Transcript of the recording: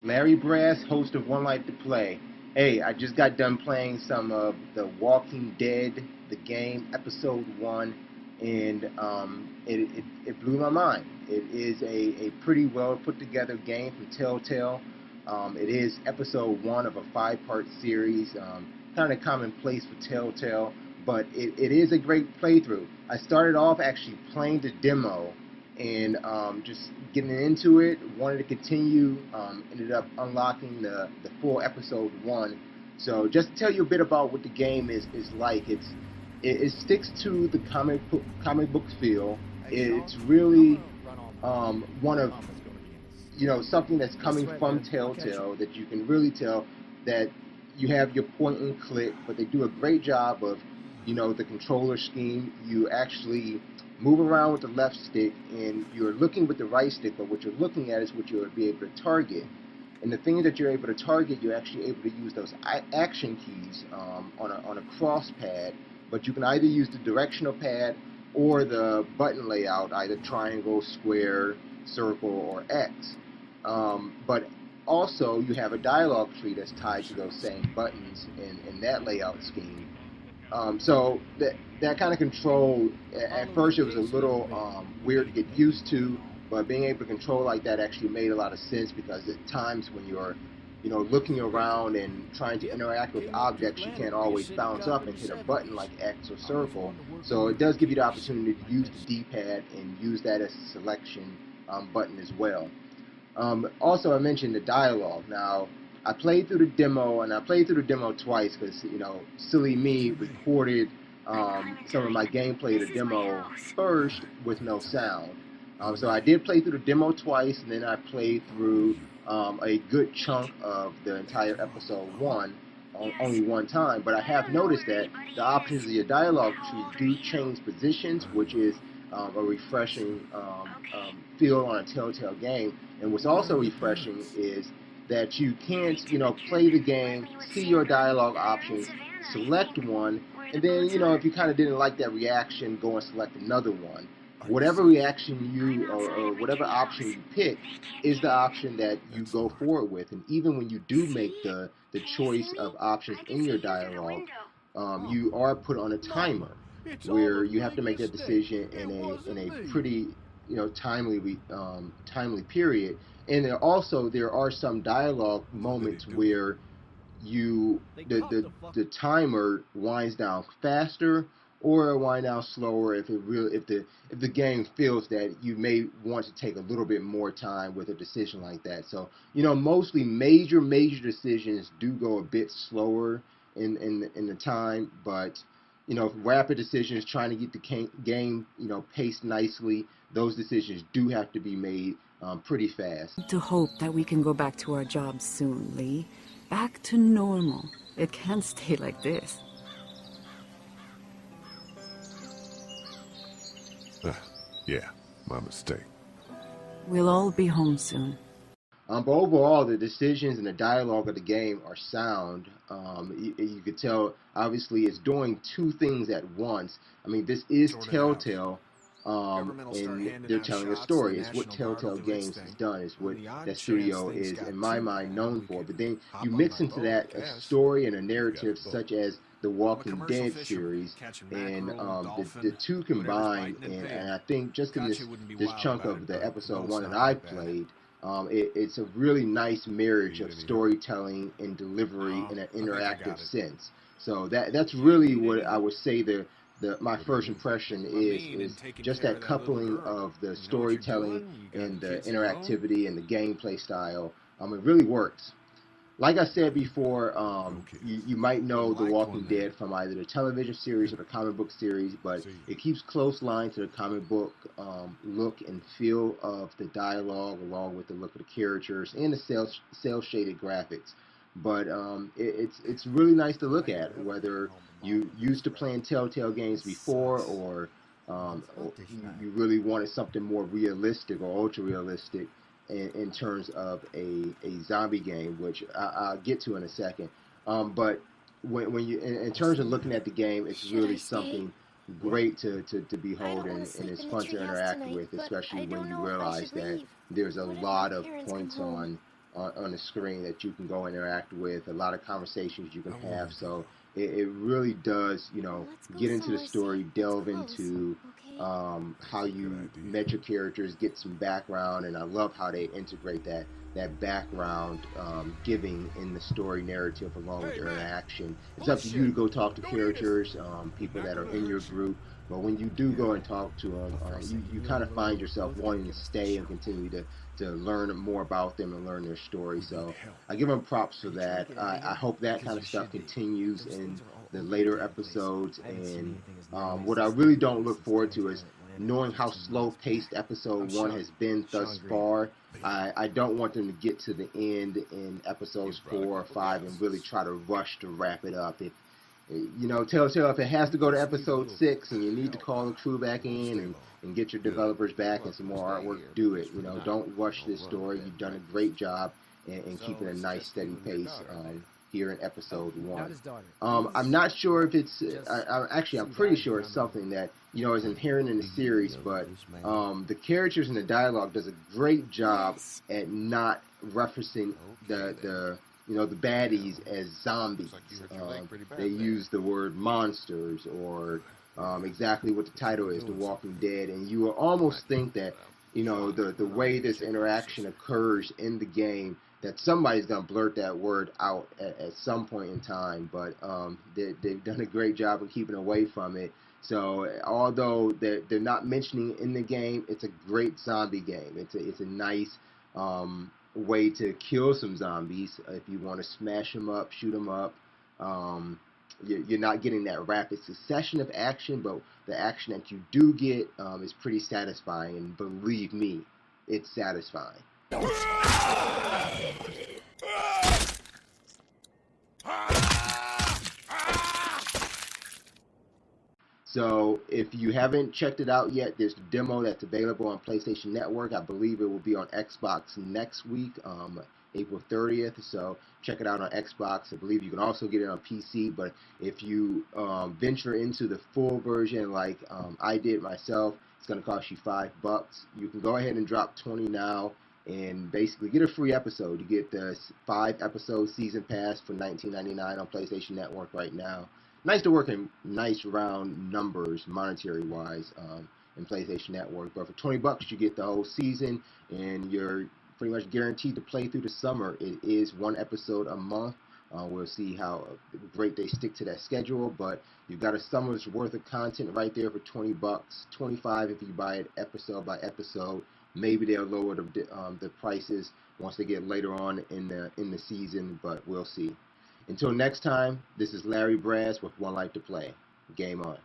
Larry Braz, host of One Life to Play. Hey, I just got done playing some of The Walking Dead, the game, episode 1, and it blew my mind. It is a pretty well put together game from Telltale. It is episode 1 of a 5-part series, kind of commonplace for Telltale, but it is a great playthrough. I started off actually playing the demo and just getting into it, wanted to continue, ended up unlocking the full episode 1. So just to tell you a bit about what the game is like, it sticks to the comic book feel. It's really one of something that's coming from Telltale that you can really tell that you have your point and click, but they do a great job of the controller scheme. You actually move around with the left stick and you're looking with the right stick, but what you're looking at is what you'll be able to target. And the thing that you're able to target, you're actually able to use those action keys on a cross pad, but you can either use the directional pad or the button layout, either triangle, square, circle, or X. But also you have a dialogue tree that's tied to those same buttons in that layout scheme. So that kind of control, at first it was a little weird to get used to, but being able to control like that actually made a lot of sense, because at times when you're looking around and trying to interact with objects, you can't always bounce up and hit a button like X or circle. So it does give you the opportunity to use the D-pad and use that as a selection button as well. Also, I mentioned the dialogue. Now, I played through the demo, and I played through the demo twice because, silly me recorded some of my gameplay of the demo first with no sound. So I did play through the demo twice, and then I played through a good chunk of the entire episode 1 only one time. But I have noticed that the options of your dialogue tree do change positions, which is a refreshing feel on a Telltale game. And what's also refreshing is that you can't, play the game, see your dialogue options, select one, and then, if you kind of didn't like that reaction, go and select another one. Whatever reaction or whatever option you pick is the option that you go forward with. And even when you do make the choice of options in your dialogue, you are put on a timer where you have to make that decision in a pretty timely period. And there are some dialogue moments where the timer winds down faster or wind down slower if the game feels that you may want to take a little bit more time with a decision like that. So mostly major decisions do go a bit slower in the time, but rapid decisions, trying to get the game paced nicely, those decisions do have to be made pretty fast. To hope that we can go back to our jobs soon, Lee. Back to normal. It can't stay like this. Yeah, my mistake. We'll all be home soon. But overall, the decisions and the dialogue of the game are sound. You could tell, obviously, it's doing two things at once. I mean, this is Telltale, and they're telling a story. It's what Telltale Games has done. It's what that studio is, in my mind, known for. But then you mix into that a story and a narrative such as the Walking Dead series, and the two combined, and I think just in this chunk of the episode 1 that I played, it's a really nice marriage of storytelling and delivery in an interactive sense. So that's really what I would say my first impression is just that coupling of the storytelling and the interactivity and the gameplay style. It really works. Like I said before, you might know The Walking Dead from either the television series or the comic book series, but it keeps close line to the comic book look and feel of the dialogue, along with the look of the characters and the cel-shaded graphics. But it's really nice to look at, whether you used to playing Telltale games before, or you really wanted something more realistic or ultra realistic in terms of a zombie game, which I'll get to in a second. But when you in terms of looking at the game, it's really something great to behold, and it's fun to interact with, especially when you realize that there's a lot of points on on the screen that you can go interact with, a lot of conversations you can have. So it really does, get into the story, delve into how you met your characters, get some background, and I love how they integrate that background giving in the story narrative along with their interaction. It's up to you to go talk to characters, people that are in your group. But when you do go and talk to them, you kind of find yourself wanting to stay and continue to learn more about them and learn their story. So I give them props for that. I hope that kind of stuff continues in the later episodes. And what I really don't look forward to is knowing how slow-paced episode 1 has been thus far. I don't want them to get to the end in episodes 4 or 5 and really try to rush to wrap it up. Telltale, if it has to go to episode 6 and you need to call the crew back in and get your developers back and some more artwork, do it. Don't rush this story. You've done a great job in keeping a nice, steady pace here in episode 1. I'm not sure if it's, I'm pretty sure it's something that, is inherent in the series, but the characters and the dialogue does a great job at not referencing the baddies as zombies. They use the word monsters or exactly what the title is, The Walking Dead, and you will almost think that, the way this interaction occurs in the game, that somebody's going to blurt that word out at some point in time, but they've done a great job of keeping away from it. So although they're not mentioning it in the game, it's a great zombie game. It's a nice way to kill some zombies if you want to smash them up, shoot them up. You're not getting that rapid succession of action, but the action that you do get is pretty satisfying, and believe me, it's satisfying. So if you haven't checked it out yet, there's a demo that's available on PlayStation Network. I believe it will be on Xbox next week, April 30th. So check it out on Xbox. I believe you can also get it on PC. But if you venture into the full version like I did myself, it's going to cost you $5. You can go ahead and drop 20 now and basically get a free episode. You get the 5-episode season pass for $19.99 on PlayStation Network right now. Nice to work in nice round numbers monetary wise in PlayStation Network, but for $20 you get the whole season and you're pretty much guaranteed to play through the summer. It is 1 episode a month. We'll see how great they stick to that schedule, but you've got a summer's worth of content right there for $20, $25 if you buy it episode by episode. Maybe they'll lower the prices once they get later on in the season, but we'll see. Until next time, this is Larry Braz with One Life to Play. Game on.